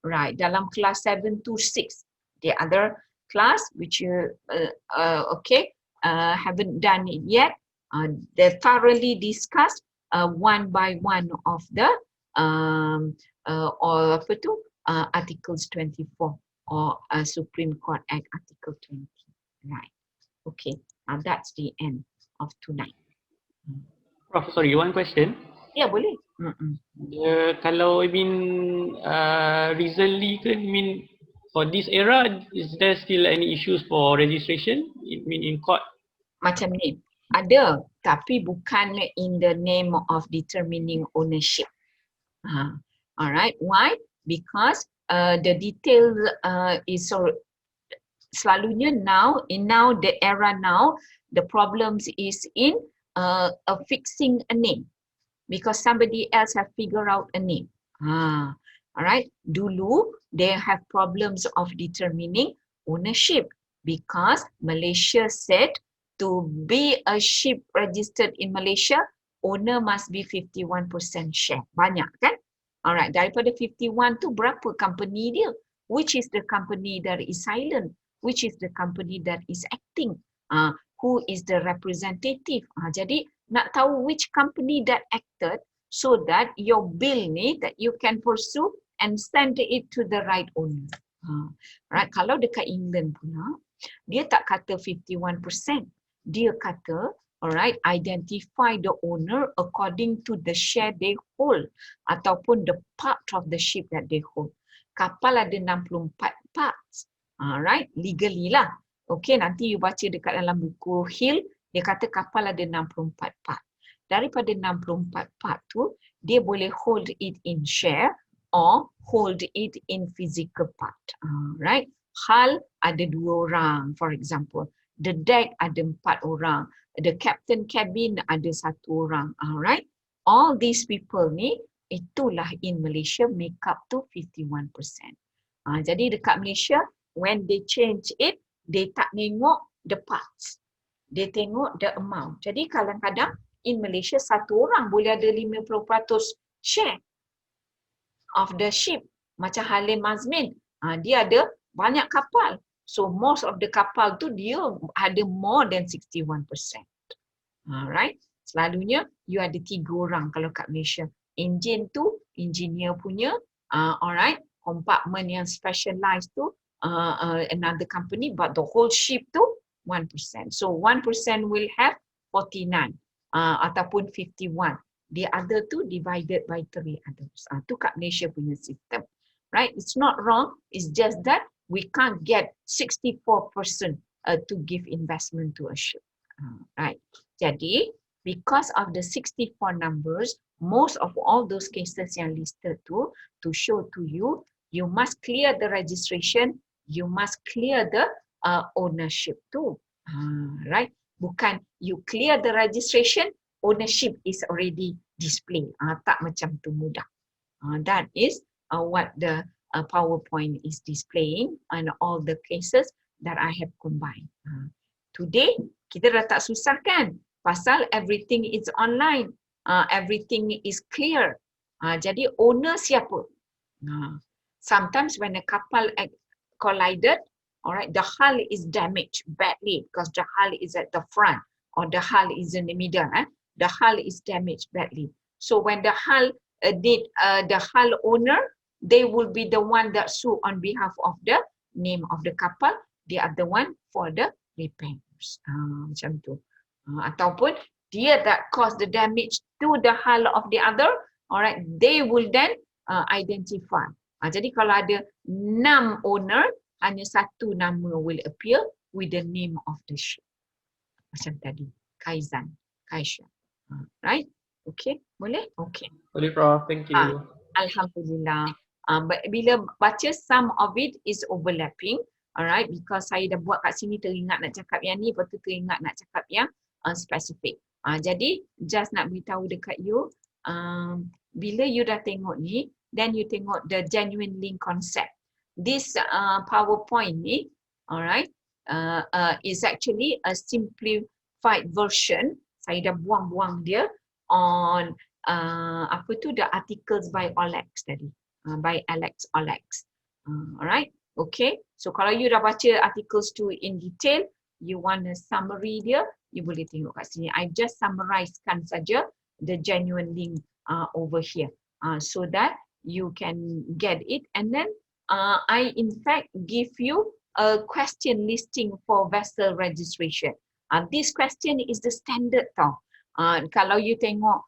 right, dalam kelas 7 to 6. The other class which you haven't done it yet, they thoroughly discussed one by one of the Articles 24 or Supreme Court Act Article 20. Right. Okay. That's the end of tonight. Prof, sorry, one question. Ya, boleh. Kalau recently kan, for this era, is there still any issues for registration? In court? Macam ni, ada, tapi bukan in the name of determining ownership. Alright, why? Because the details is so selalunya now the era now, the problems is in fixing a name because somebody else have figured out a name. Alright, dulu they have problems of determining ownership because Malaysia said to be a ship registered in Malaysia, owner must be 51% share. Banyak kan? Alright, daripada 51 tu berapa company dia? Which is the company that is silent? Which is the company that is acting? Who is the representative? Jadi nak tahu which company that acted so that your bill ni that you can pursue and send it to the right owner. Right, kalau dekat England pula, dia tak kata 51%. Dia kata, alright, identify the owner according to the share they hold ataupun the part of the ship that they hold. Kapal ada 64 parts. Right, legally lah. Okay, nanti you baca dekat dalam buku Hill, dia kata kapal ada 64 part. Daripada 64 part tu, dia boleh hold it in share or hold it in physical part. Right, hull ada 2 orang, for example. The deck ada 4 orang. The captain cabin ada 1 orang. Alright, all these people ni, itulah in Malaysia make up to 51%. Jadi dekat Malaysia, when they change it, they tak tengok the parts. They tengok the amount. Jadi kadang-kadang in Malaysia 1 orang boleh ada 50% share of the ship. Macam Halim Mazmin, dia ada banyak kapal. So most of the kapal tu dia ada more than 61%. Alright. Selalunya you ada 3 orang kalau kat Malaysia. Engine tu, engineer punya. Alright. Compartment yang specialized tu, another company, but the whole ship tu 1%. So 1% will have 49 ataupun 51. The other two divided by 3 others. Tu kat Malaysia punya sistem. Right? It's not wrong. It's just that we can't get 64% to give investment to a ship. Right. Jadi, because of the 64 numbers, most of all those cases yang listed to show to you, you must clear the registration, you must clear the ownership too. Right? Bukan you clear the registration, ownership is already displayed. Tak macam tu mudah. That is what the PowerPoint is displaying and all the cases that I have combined. Today, kita dah tak susah kan? Pasal everything is online. Everything is clear. Jadi owner siapa? Sometimes when a couple collided, alright, the hull is damaged badly because the hull is at the front or the hull is in the middle. The hull is damaged badly. So when the hull the hull owner, they will be the one that sue on behalf of the name of the couple. The other one for the repairs. Macam tu. Ataupun dia that caused the damage to the hull of the other, alright, they will then identify. Jadi kalau ada 6 owner, hanya 1 nama will appear with the name of the ship. Macam tadi, Kaizan, Kaisha. Right? Okay, boleh? Okay. Boleh, Prof. Thank you. Alhamdulillah. Bila baca some of it is overlapping, alright, because saya dah buat kat sini teringat nak cakap yang ni, lepas tu teringat nak cakap yang spesifik. Jadi just nak beritahu dekat you, bila you dah tengok ni, then you tengok the genuine link concept. This PowerPoint ni, alright, is actually a simplified version. Saya dah buang-buang dia on the articles by Alex tadi. By Alex. Alright, okay. So kalau you dah baca articles tu in detail, you want a summary dia, you boleh tengok kat sini. I just summarizekan saja the genuine link over here, so that you can get it. And then I in fact give you a question listing for vessel registration. This question is the standard tau. Kalau you tengok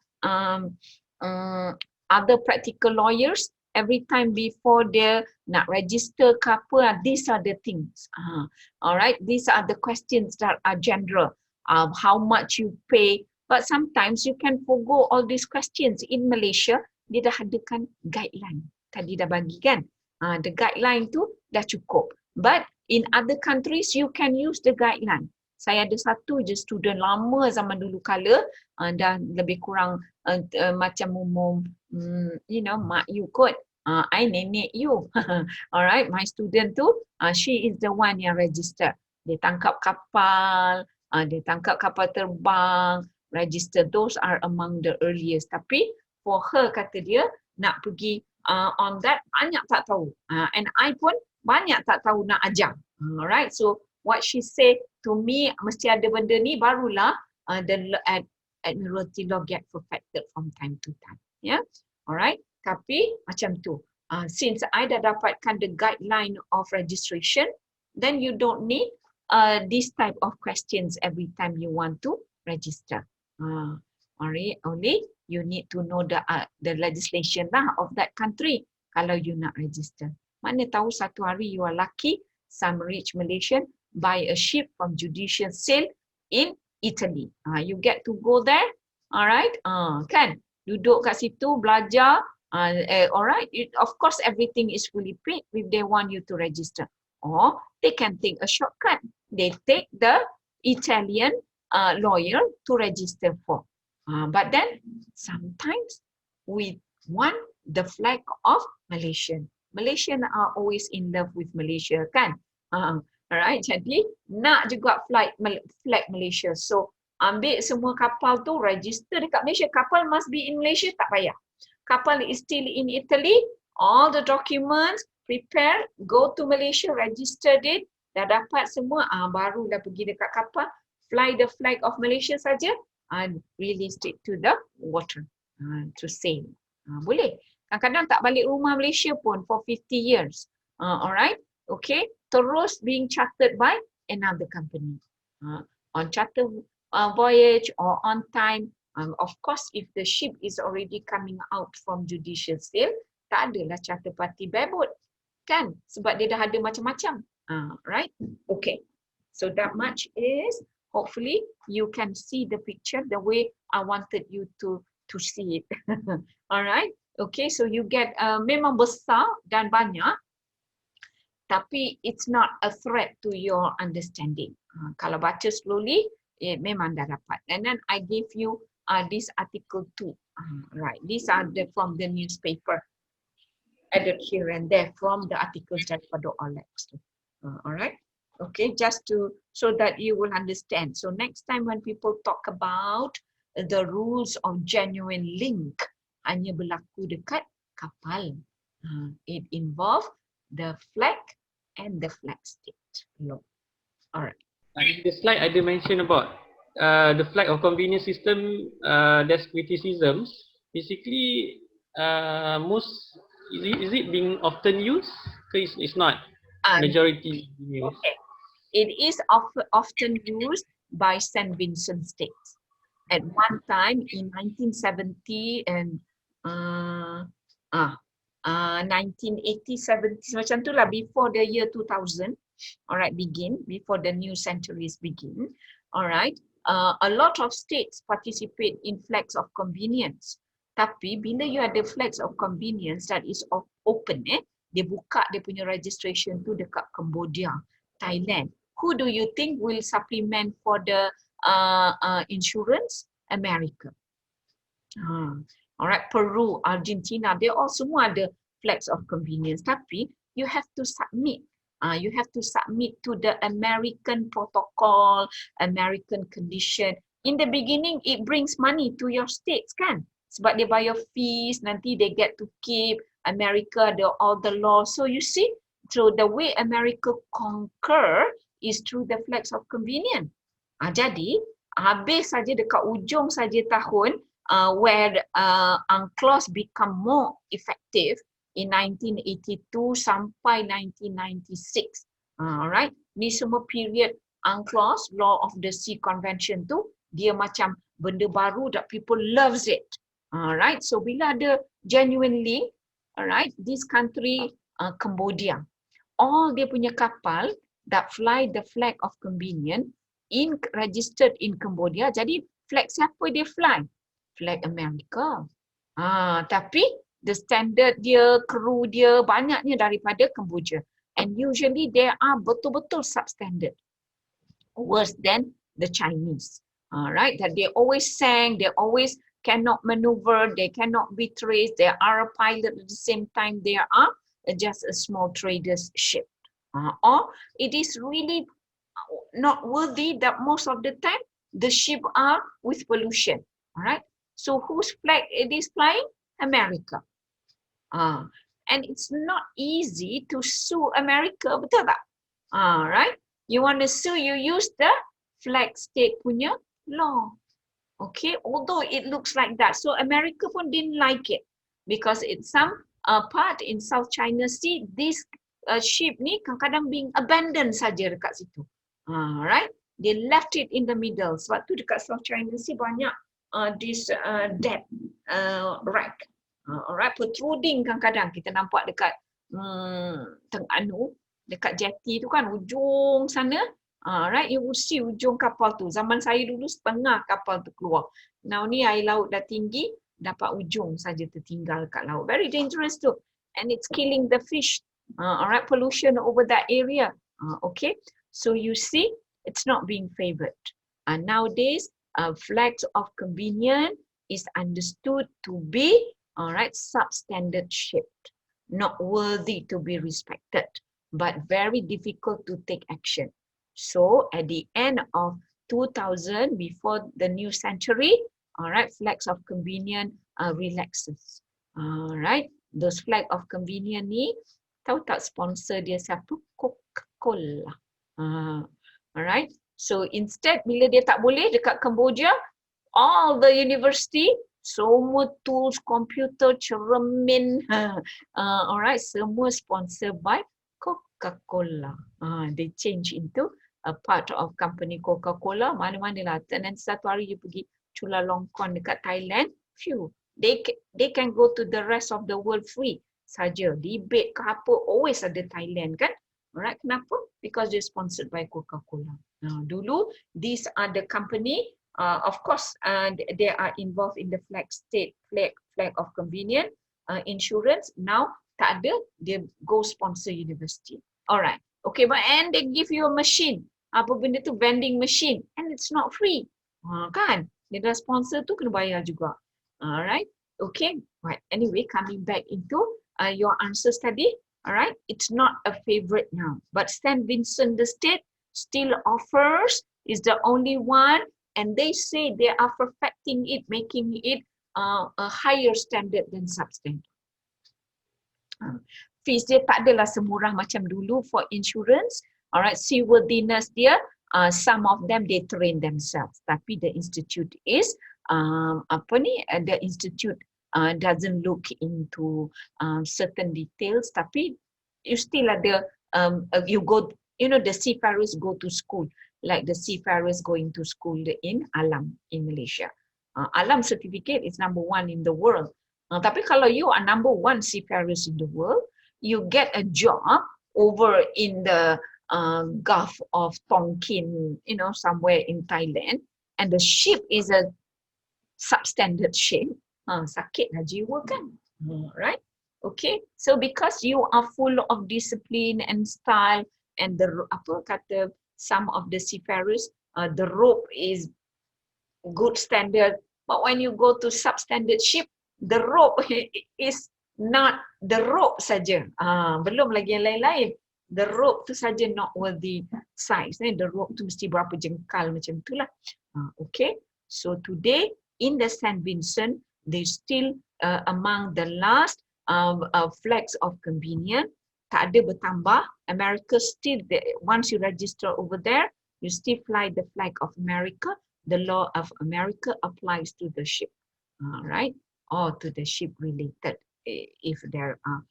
other practical lawyers, every time before dia nak register ke apa, these are the things. Alright, these are the questions that are general. How much you pay, but sometimes you can forgo all these questions. In Malaysia, dia dah adakan guideline. Tadi dah bagi kan? The guideline tu dah cukup. But in other countries, you can use the guideline. Saya ada satu je student lama zaman dulu kala, dah lebih kurang macam umum, mak you kot. I nenek you. Alright, my student tu, she is the one yang register. Dia tangkap kapal, terbang, register. Those are among the earliest. Tapi for her, kata dia, nak pergi on that, banyak tak tahu. And I pun banyak tak tahu nak ajar. Alright, so what she say to me, mesti ada benda ni, barulah the Admiralty law get perfected from time to time. Yeah, alright. Tapi macam tu. Since I dah dapatkan the guideline of registration, then you don't need this type of questions every time you want to register. Only you need to know the legislation lah of that country kalau you nak register. Mana tahu satu hari you are lucky, some rich Malaysian buy a ship from judicial sale in Italy. You get to go there, alright? Kan? Duduk kat situ, belajar, alright? Of course, everything is fully paid if they want you to register. Or they can take a shortcut. They take the Italian lawyer to register for. But then, sometimes we want the flag of Malaysian. Malaysian are always in love with Malaysia, kan? Alright, jadi nak juga flag Malaysia. So ambil semua kapal tu, register dekat Malaysia. Kapal must be in Malaysia, tak payah. Kapal is still in Italy, all the documents, prepare, go to Malaysia, register it, dah dapat semua, barulah pergi dekat kapal, fly the flag of Malaysia saja, and release it to the water, to sail. Boleh. Kadang-kadang tak balik rumah Malaysia pun for 50 years. Alright, okay. Terus being chartered by another company. On charter voyage or on time. Of course, if the ship is already coming out from judicial sale, tak adalah charter party barefoot. Kan? Sebab dia dah ada macam-macam. Right? Okay. So that much is, hopefully, you can see the picture the way I wanted you to see it. Alright? Okay, so you get, memang besar dan banyak, tapi it's not a threat to your understanding. Kalau baca slowly, memang dah dapat. And then I give you this article too. Right, these are from the newspaper, added here and there from the articles daripada OLEX. Alright, okay, just so that you will understand. So next time when people talk about the rules of genuine link, hanya berlaku dekat kapal. It involve the flag and the flag state law. Alright. In the slide, I did mention about the flag of convenience system. There's criticisms. Basically, most is it being often used? Because it's not majority used. Okay. It is often used by St. Vincent states. At one time in 1970 and 1980, 70s, macam tu lah, before the year 2000, alright, before the new centuries begin, alright, a lot of states participate in flags of convenience. Tapi bila you ada flags of convenience that is open, dia buka dia punya registration tu dekat Cambodia, Thailand. Who do you think will supplement for the insurance? America. Alright, Peru, Argentina, they all semua ada flags of convenience. Tapi you have to submit. You have to submit to the American protocol, American condition. In the beginning, it brings money to your states, kan? Sebab dia bayar fees, nanti they get to keep. America ada all the laws. So you see, so the way America conquer is through the flags of convenience. Jadi habis saja dekat ujung saja tahun where UNCLOS become more effective in 1982 sampai 1996. Alright, ni semua period UNCLOS, Law of the Sea Convention tu, dia macam benda baru that people loves it. Alright, so bila ada genuine link, alright, this country Cambodia, all dia punya kapal that fly the flag of convenience registered in Cambodia. Jadi flag siapa dia fly? Flag America. Tapi the standard dia, kru dia banyaknya daripada Cambodia. And usually they are betul-betul substandard. Worse than the Chinese. Right? That they always sank, they always cannot maneuver, they cannot be traced, they are a pilot at the same time, they are just a small trader's ship. Or it is really not worthy that most of the time the ship are with pollution. All right. So whose flag it is flying? America. And it's not easy to sue America, betul tak? Right? You want to sue, you use the flag state punya law. Okay, although it looks like that. So America pun didn't like it because it's some part in South China Sea, this ship ni kadang-kadang being abandoned saja dekat situ. Right? They left it in the middle. Sebab tu dekat South China Sea banyak this dead wreck. Alright, protruding kadang-kadang kita nampak dekat dekat jetty tu kan, ujung sana. Right, you will see ujung kapal tu. Zaman saya dulu setengah kapal tu keluar. Now ni air laut dah tinggi, dapat ujung saja tertinggal kat laut. Very dangerous too. And it's killing the fish. Alright, pollution over that area. Okay, so you see, it's not being favored. Nowadays, flags of convenience is understood to be, alright, substandard shaped, not worthy to be respected, but very difficult to take action. So at the end of 2000, before the new century, alright, flags of convenience relaxes. Alright, those flag of convenience ni, tahu tak sponsor dia siapa? Coca-Cola. Alright, so instead bila dia tak boleh dekat Cambodia, all the university, semua tools, computer, cermin, alright, semua sponsored by Coca-Cola. They change into a part of company Coca-Cola, mana-mana lah. Dan satu hari you pergi Chulalongkorn dekat Thailand, phew, they can go to the rest of the world free saja. Debate ke apa, always ada Thailand kan? Alright, kenapa? Because they're sponsored by Coca-Cola. Dulu, these are the company, of course, they are involved in the flag of convenience, insurance. Now, tak ada, they go sponsor university. Alright, okay, but and they give you a machine. Apa benda tu? Vending machine. And it's not free. Kan? Dia dah sponsor tu kena bayar juga. Alright, okay. Right. Anyway, coming back into your answers tadi. Alright, it's not a favorite now. But St. Vincent the State still offers, is the only one. And they say they are perfecting it, making it a higher standard than substandard. Fees dia tak adalah semurah macam dulu for insurance. Alright, seaworthiness dia, some of them they train themselves. Tapi the institute is, the institute doesn't look into certain details. Tapi you still ada, you go, you know, the seafarers go to school. Like the seafarers going to school in Alam in Malaysia. Alam certificate is number 1 in the world. Tapi kalau you are number 1 seafarers in the world, you get a job over in the Gulf of Tonkin, you know, somewhere in Thailand, and the ship is a substandard ship. Sakitlah jiwa kan, right? Okay, so because you are full of discipline and style, and the some of the seafarers, the rope is good standard, but when you go to substandard ship, the rope is not the rope saja. Belum lagi yang lain-lain. The rope tu saja not worthy size. The rope tu mesti berapa jengkal macam itulah. Okay. So today in the St. Vincent, they still among the last flags of convenience. Tak ada bertambah. America still, once you register over there, you still fly the flag of America. The law of America applies to the ship, right? Or to the ship related if there are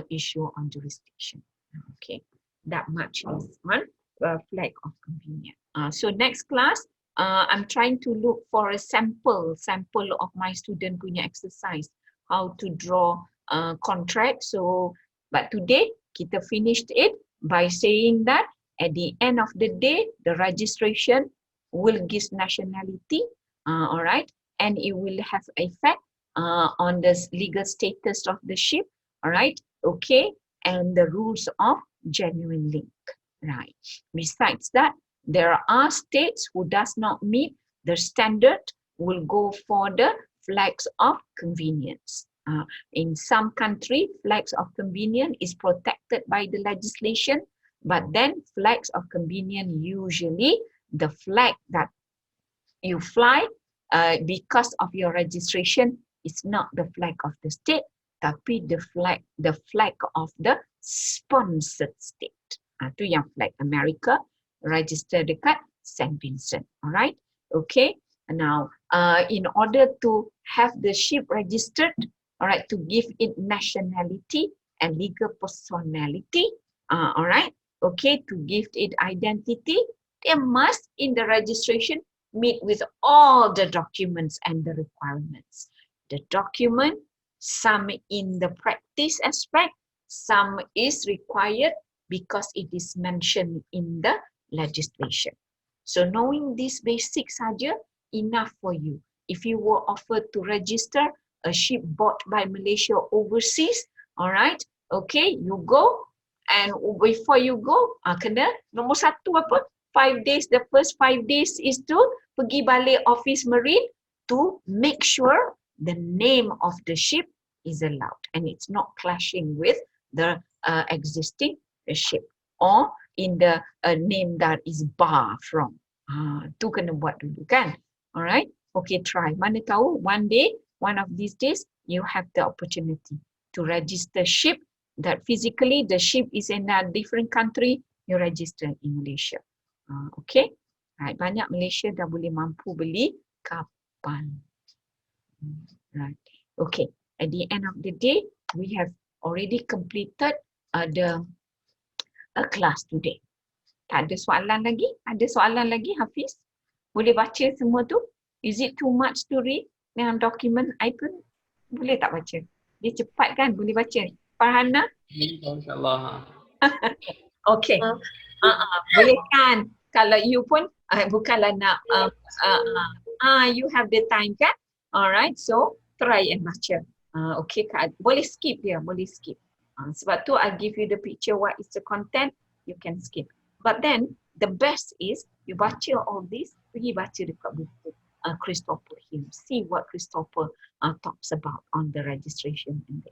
issue on jurisdiction. Okay, that much is one flag of convenience. So next class, I'm trying to look for a sample of my student punya exercise, how to draw contract. So, but today kita finished it by saying that at the end of the day, the registration will give nationality, all right, and it will have effect on the legal status of the ship, all right, okay, and the rules of genuine link, right. Besides that, there are states who does not meet the standard will go for the flags of convenience. In some country, flags of convenience is protected by the legislation, but then flags of convenience usually the flag that you fly because of your registration is not the flag of the state, tapi the flag of the sponsored state. Itu yang flag America register dekat Saint Vincent. Alright, okay. Now, in order to have the ship registered, alright, to give it nationality and legal personality, alright, okay, to give it identity, they must in the registration meet with all the documents and the requirements. The document, some in the practice aspect, some is required because it is mentioned in the legislation. So knowing this basic saja enough for you. If you were offered to register a ship bought by Malaysia overseas, all right, okay, you go, and before you go, kena nombor satu apa? 5 days, the first 5 days is to pergi balik office marine to make sure the name of the ship is allowed and it's not clashing with the existing ship or in the name that is bar from. Tu kena buat dulu kan. Alright, okay, try. Mana tahu one day, one of these days, you have the opportunity to register ship that physically the ship is in a different country, you register in Malaysia. Okay, right. Banyak Malaysia dah boleh mampu beli kapal. Right. Okay. At the end of the day, we have already completed the class today. Tak ada soalan lagi? Ada soalan lagi, Hafiz? Boleh baca semua tu? Is it too much to read? Dengan dokumen I pun boleh tak baca? Dia cepat kan? Boleh baca? Farhana? InsyaAllah. Okay. Boleh kan? Kalau you pun bukanlah nak you have the time kan? Alright, so try and baca. Okay, boleh skip dia, boleh skip. Sebab tu I'll give you the picture what is the content, you can skip. But then the best is you baca all this, pergi baca dekat buku Christopher Hill. See what Christopher talks about on the registration and